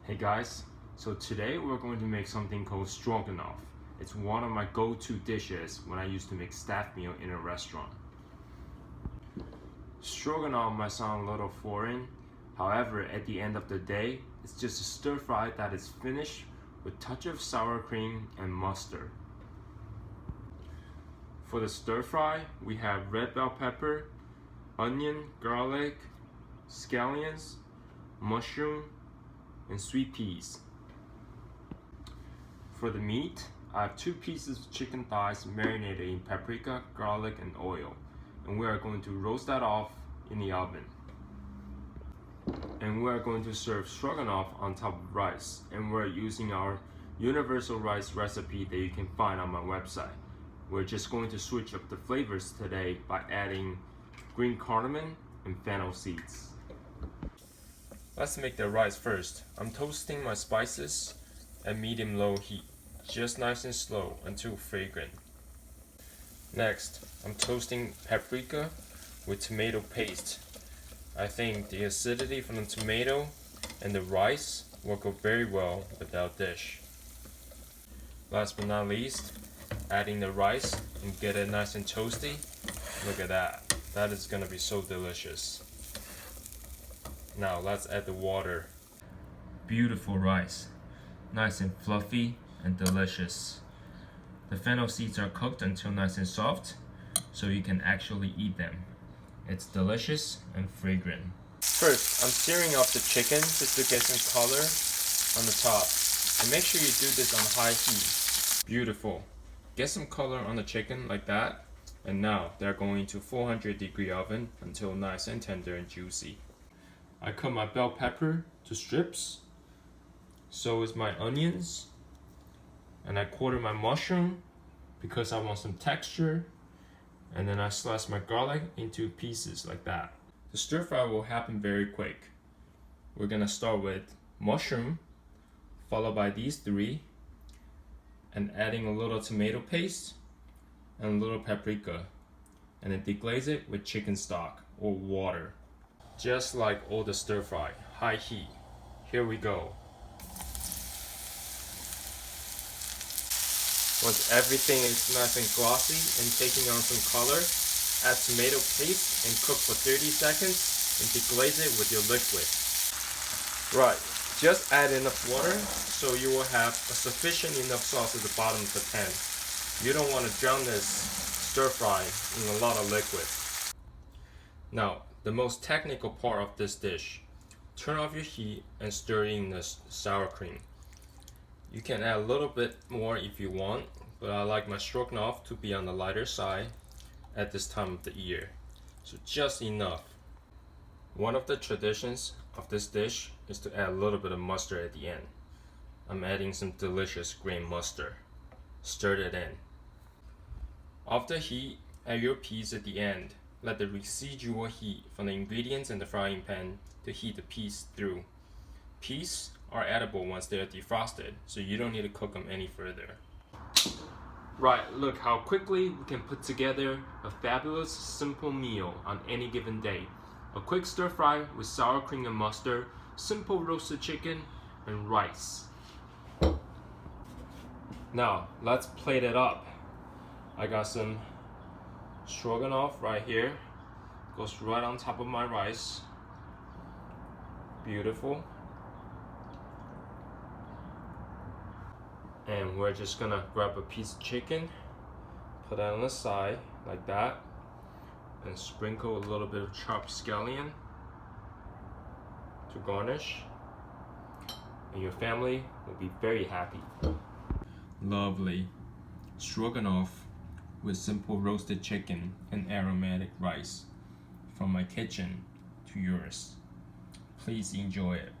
Hey guys, so today we're going to make something called Stroganoff. It's one of my go-to dishes when I used to make staff meal in a restaurant. Stroganoff might sound a little foreign, however at the end of the day, it's just a stir fry that is finished with a touch of sour cream and mustard. For the stir fry, we have red bell pepper, onion, garlic, scallions, mushroom, and sweet peas. For the meat, I have 2 pieces of chicken thighs marinated in paprika, garlic, and oil, and we are going to roast that off in the oven. And we are going to serve stroganoff on top of rice, and we're using our universal rice recipe that you can find on my website. We're just going to switch up the flavors today by adding green cardamom and fennel seeds. Let's make the rice first. I'm toasting my spices at medium-low heat, just nice and slow until fragrant. Next, I'm toasting paprika with tomato paste. I think the acidity from the tomato and the rice will go very well with our dish. Last but not least, adding the rice and get it nice and toasty. Look at that. That is gonna be so delicious. Now let's add the water. Beautiful rice, nice and fluffy and delicious. The fennel seeds are cooked until nice and soft, so you can actually eat them. It's delicious and fragrant. First, I'm searing up the chicken just to get some color on the top. And make sure you do this on high heat. Beautiful. Get some color on the chicken like that. And now they're going to 400-degree oven until nice and tender and juicy. I cut my bell pepper to strips, so is my onions, and I quarter my mushroom because I want some texture, and then I slice my garlic into pieces like that. The stir fry will happen very quick. We're gonna start with mushroom, followed by these 3, and adding a little tomato paste and a little paprika, and then deglaze it with chicken stock or water. Just like all the stir fry, high heat. Here we go. Once everything is nice and glossy and taking on some color, add tomato paste and cook for 30 seconds and deglaze it with your liquid. Right, just add enough water so you will have a sufficient enough sauce at the bottom of the pan. You don't want to drown this stir fry in a lot of liquid. Now, the most technical part of this dish. Turn off your heat and stir in the sour cream. You can add a little bit more if you want, but I like my stroganoff to be on the lighter side at this time of the year. So just enough. One of the traditions of this dish is to add a little bit of mustard at the end. I'm adding some delicious green mustard. Stir it in. Off the heat, add your peas at the end. Let the residual heat from the ingredients in the frying pan to heat the peas through. Peas are edible once they are defrosted, so you don't need to cook them any further. Right, look how quickly we can put together a fabulous, simple meal on any given day. A quick stir fry with sour cream and mustard, simple roasted chicken, and rice. Now, let's plate it up. I got some stroganoff right here, goes right on top of my rice. Beautiful. And we're just gonna grab a piece of chicken, put that on the side like that, and sprinkle a little bit of chopped scallion to garnish, and your family will be very happy. Lovely stroganoff with simple roasted chicken and aromatic rice. From my kitchen to yours. Please enjoy it.